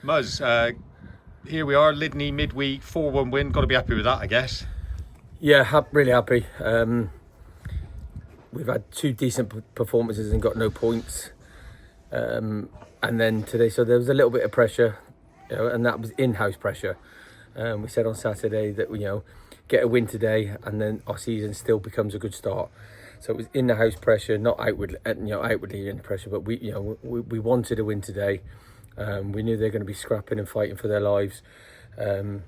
Muzz, here we are, Lydney midweek, 4-1 win. Got to be happy with that, I guess. Yeah, really happy. We've had two decent performances and got no points. And then today, so there was a little bit of pressure, and that was in-house pressure. We said on Saturday that get a win today, and then our season still becomes a good start. So it was in-the-house pressure, not outwardly in pressure, but we wanted a win today. We knew they were going to be scrapping and fighting for their lives. And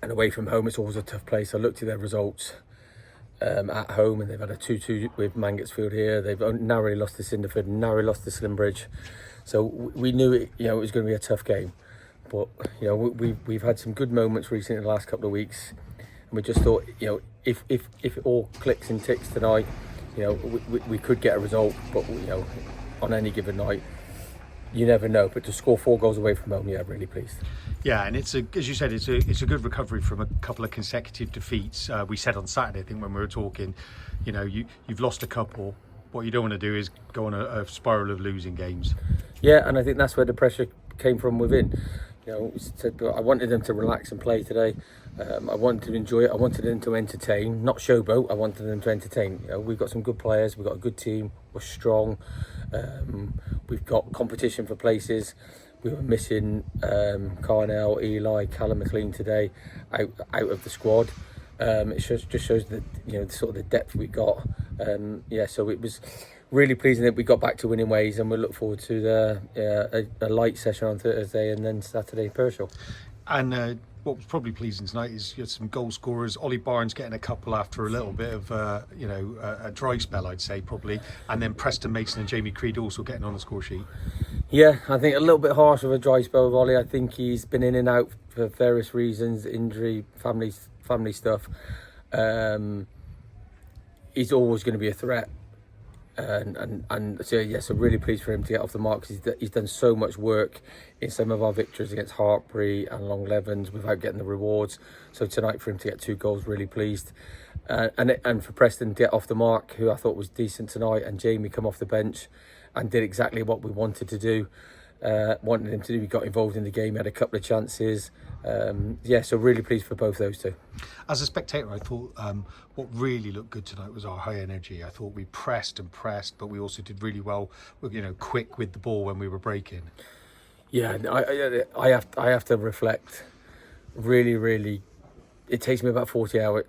away from home, it's always a tough place. I looked at their results at home, and they've had a 2-2 with Mangotsfield here. They've narrowly lost to Cinderford, narrowly lost to Slimbridge. So we knew it was going to be a tough game. But we've had some good moments recently in the last couple of weeks, and we just thought if it all clicks and ticks tonight, we could get a result. But on any given night, you never know. But to score 4 goals away from home, really pleased. Yeah, and as you said, it's a good recovery from a couple of consecutive defeats. We said on Saturday, I think when we were talking, you've lost a couple. What you don't want to do is go on a spiral of losing games. Yeah, and I think that's where the pressure came from within. I wanted them to relax and play today. I wanted to enjoy it. I wanted them to entertain, not showboat. I wanted them to entertain. We've got some good players. We've got a good team. We're strong. We've got competition for places. We were missing Carnell, Eli, Callum McLean today out of the squad. It just shows that sort of the depth we got. So it was really pleasing that we got back to winning ways, and we look forward to a light session on Thursday and then Saturday in Pershore. And what was probably pleasing tonight is you had some goal scorers. Ollie Barnes getting a couple after a little bit of a dry spell, I'd say probably, and then Preston Mason and Jamie Creed also getting on the score sheet. Yeah, I think a little bit harsh of a dry spell with Ollie. I think he's been in and out for various reasons, injury, family stuff. He's always going to be a threat. So really pleased for him to get off the mark, because he's done so much work in some of our victories against Hartbury and Long Levens without getting the rewards. So tonight for him to get 2 goals, really pleased. And for Preston to get off the mark, who I thought was decent tonight, and Jamie come off the bench and did exactly what we wanted to do. Wanted him to do. He got involved in the game, had a couple of chances. So really pleased for both those two. As a spectator, I thought what really looked good tonight was our high energy. I thought we pressed, but we also did really well, quick with the ball when we were breaking. Yeah, I have to reflect. Really, really, it takes me about 48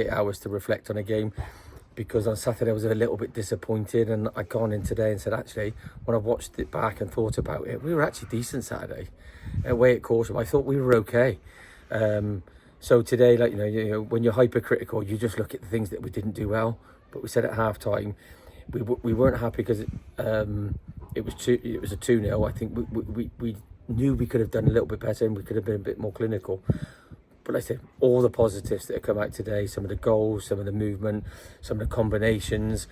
hours to reflect on a game. Because on Saturday I was a little bit disappointed, and I'd gone in today and said, actually, when I've watched it back and thought about it, we were actually decent Saturday. Away at Corsham, I thought we were okay. So today, when you're hypercritical, you just look at the things that we didn't do well. But we said at half time, we weren't happy because it was a 2-0. I think we knew we could have done a little bit better, and we could have been a bit more clinical. But like I said, all the positives that have come out today, some of the goals, some of the movement, some of the combinations,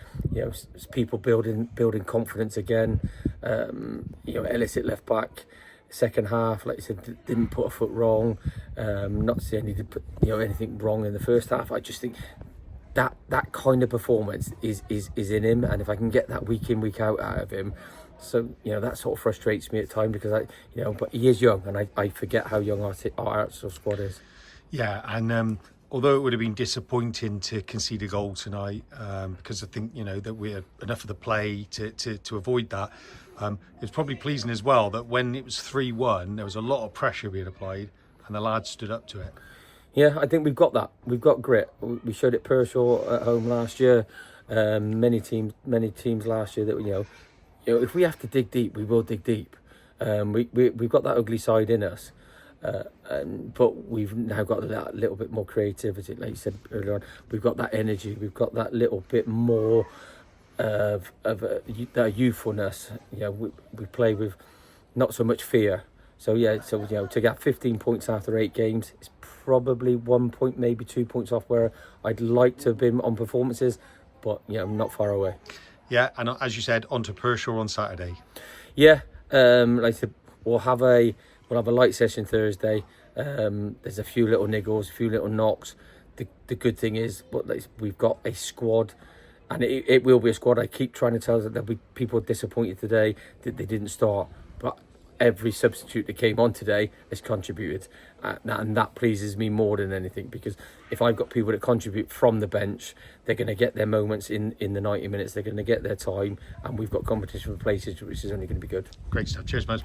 people building confidence again. Ellis at left back, second half, like I said, didn't put a foot wrong. Not saying he did put anything wrong in the first half. I just think that kind of performance is in him, and if I can get that week in, week out of him. So that sort of frustrates me at times, because but he is young, and I forget how young our actual squad is. Yeah, and although it would have been disappointing to concede a goal tonight, because I think that we had enough of the play to avoid that. It's probably pleasing as well that when it was 3-1, there was a lot of pressure being applied, and the lads stood up to it. Yeah, I think we've got that. We've got grit. We showed it Pershore at home last year. Many teams last year that if we have to dig deep, we will dig deep. We've got that ugly side in us. But we've now got that little bit more creativity, like you said earlier on. We've got that energy. We've got that little bit more of that youthfulness. We play with not so much fear. So to get 15 points after 8 games, it's probably 1 point, maybe 2 points off where I'd like to have been on performances, but not far away. Yeah, and as you said, on to Pershore on Saturday. Yeah, like I said, we'll have a light session Thursday. There's a few little niggles, a few little knocks. The good thing is, we've got a squad, and it will be a squad. I keep trying to tell us that there'll be people disappointed today that they didn't start, but every substitute that came on today has contributed, and that pleases me more than anything, because if I've got people that contribute from the bench, they're going to get their moments in the 90 minutes, they're going to get their time, and we've got competition for places, which is only going to be good. Great stuff. Cheers, mate.